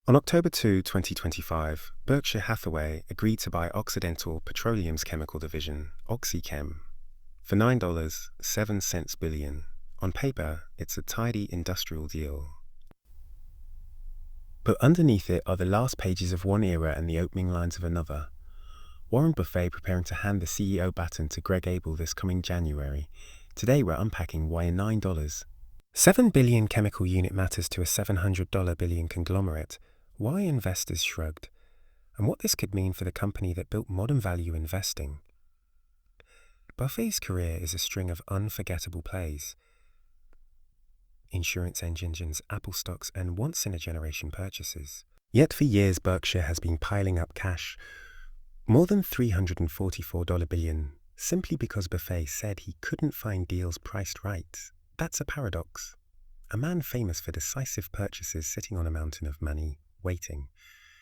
On October 2, 2025, Berkshire Hathaway agreed to buy Occidental Petroleum's chemical division, OxyChem, for $9.07 billion. On paper, it's a tidy industrial deal. But underneath it are the last pages of one era and the opening lines of another. Warren Buffett preparing to hand the CEO baton to Greg Abel this coming January. Today we're unpacking why a $9.7 billion chemical unit matters to a $700 billion conglomerate, why investors shrugged, and what this could mean for the company that built modern value investing. Buffett's career is a string of unforgettable plays. Insurance engines, Apple stocks, and once-in-a-generation purchases. Yet for years Berkshire has been piling up cash, more than $344 billion, simply because Buffett said he couldn't find deals priced right. That's a paradox. A man famous for decisive purchases sitting on a mountain of money, waiting.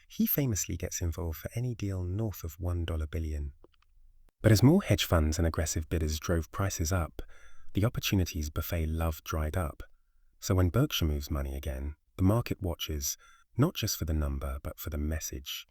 He famously gets involved for any deal north of $1 billion. But as more hedge funds and aggressive bidders drove prices up, the opportunities Buffett loved dried up. So when Berkshire moves money again, the market watches, not just for the number, but for the message.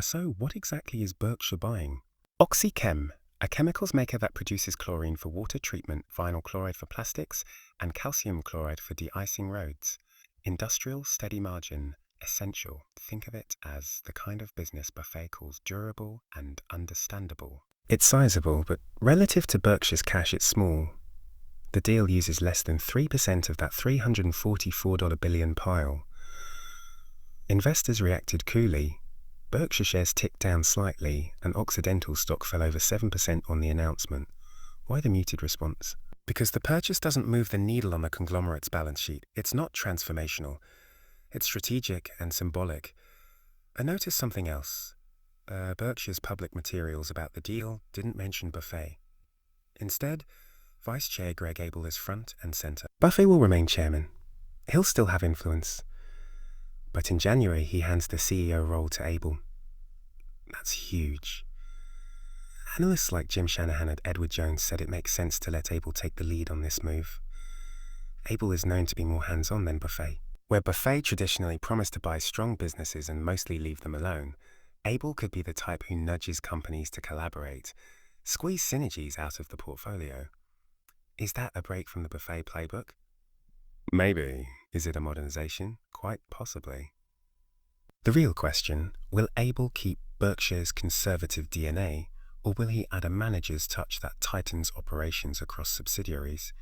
So what exactly is Berkshire buying? OxyChem, a chemicals maker that produces chlorine for water treatment, vinyl chloride for plastics, and calcium chloride for de-icing roads. Industrial, steady margin, essential. Think of it as the kind of business Buffett calls durable and understandable. It's sizable, but relative to Berkshire's cash, it's small. The deal uses less than 3% of that $344 billion pile. Investors reacted coolly. Berkshire shares ticked down slightly, and Occidental stock fell over 7% on the announcement. Why the muted response? Because the purchase doesn't move the needle on the conglomerate's balance sheet. It's not transformational. It's strategic and symbolic. I noticed something else. Berkshire's public materials about the deal didn't mention Buffett. Instead, Vice Chair Greg Abel is front and center. Buffett will remain chairman. He'll still have influence. But in January, he hands the CEO role to Abel. That's huge. Analysts like Jim Shanahan and Edward Jones said it makes sense to let Abel take the lead on this move. Abel is known to be more hands-on than Buffett. Where Buffett traditionally promised to buy strong businesses and mostly leave them alone, Abel could be the type who nudges companies to collaborate, squeeze synergies out of the portfolio. Is that a break from the Buffett playbook? Maybe. Is it a modernization? Quite possibly. The real question, will Abel keep Berkshire's conservative DNA, or will he add a manager's touch that tightens operations across subsidiaries?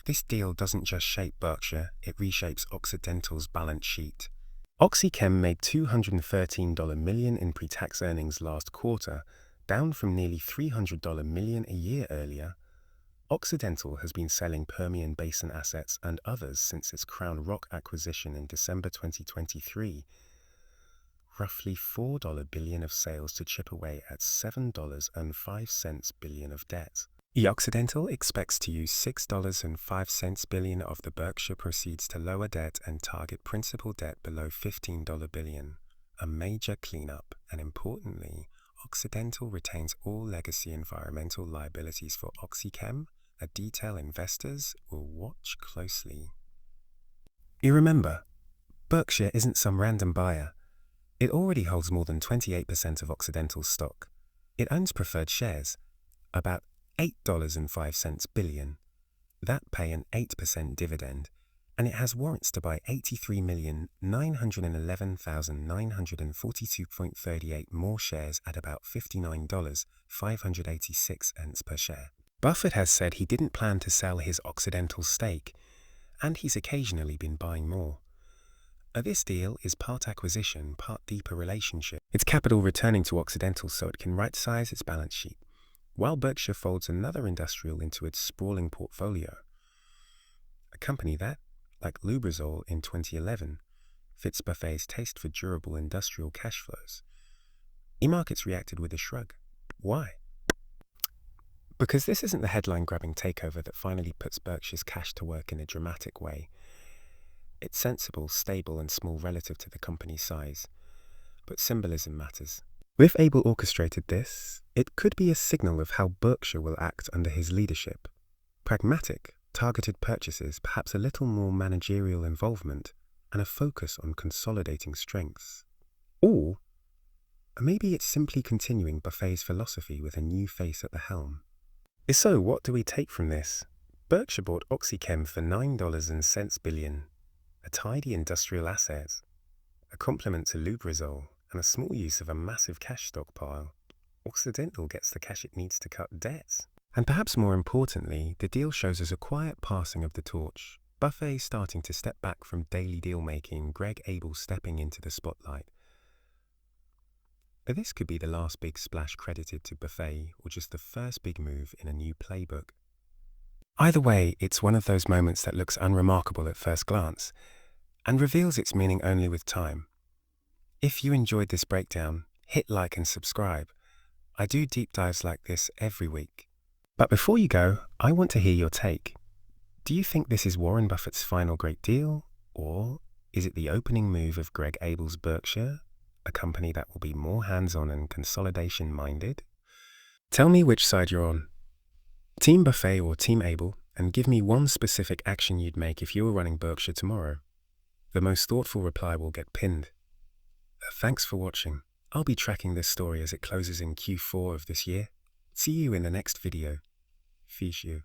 This deal doesn't just shape Berkshire, it reshapes Occidental's balance sheet. OxyChem made $213 million in pre-tax earnings last quarter, down from nearly $300 million a year earlier. Occidental has been selling Permian Basin assets and others since its Crown Rock acquisition in December 2023. Roughly $4 billion of sales to chip away at $7.05 billion of debt. Occidental expects to use $6.05 billion of the Berkshire proceeds to lower debt and target principal debt below $15 billion. A major cleanup, and importantly, Occidental retains all legacy environmental liabilities for OxyChem, a detail investors will watch closely. You remember, Berkshire isn't some random buyer. It already holds more than 28% of Occidental's stock. It owns preferred shares, about $8.05 billion. That pay an 8% dividend, and it has warrants to buy 83,911,942.38 more shares at about $59.586 per share. Buffett has said he didn't plan to sell his Occidental stake, and he's occasionally been buying more. This deal is part acquisition, part deeper relationship. It's capital returning to Occidental so it can right-size its balance sheet, while Berkshire folds another industrial into its sprawling portfolio. A company that, like Lubrizol in 2011, fits Buffett's taste for durable industrial cash flows. E-markets reacted with a shrug. Why? Because this isn't the headline-grabbing takeover that finally puts Berkshire's cash to work in a dramatic way. It's sensible, stable, and small relative to the company's size. But symbolism matters. If Abel orchestrated this, it could be a signal of how Berkshire will act under his leadership. Pragmatic, targeted purchases, perhaps a little more managerial involvement, and a focus on consolidating strengths. Or maybe it's simply continuing Buffett's philosophy with a new face at the helm. So what do we take from this? Berkshire bought OxyChem for $9 billion, a tidy industrial asset, a complement to Lubrizol, and a small use of a massive cash stockpile. Occidental gets the cash it needs to cut debts. And perhaps more importantly, the deal shows us a quiet passing of the torch. Buffett starting to step back from daily deal-making, Greg Abel stepping into the spotlight. But this could be the last big splash credited to Buffett, or just the first big move in a new playbook. Either way, it's one of those moments that looks unremarkable at first glance, and reveals its meaning only with time. If you enjoyed this breakdown, hit like and subscribe. I do deep dives like this every week. But before you go, I want to hear your take. Do you think this is Warren Buffett's final great deal, or is it the opening move of Greg Abel's Berkshire, a company that will be more hands-on and consolidation-minded? Tell me which side you're on. Team Buffett or Team Abel, and give me one specific action you'd make if you were running Berkshire tomorrow. The most thoughtful reply will get pinned. Thanks for watching. I'll be tracking this story as it closes in Q4 of this year. See you in the next video. Fish you.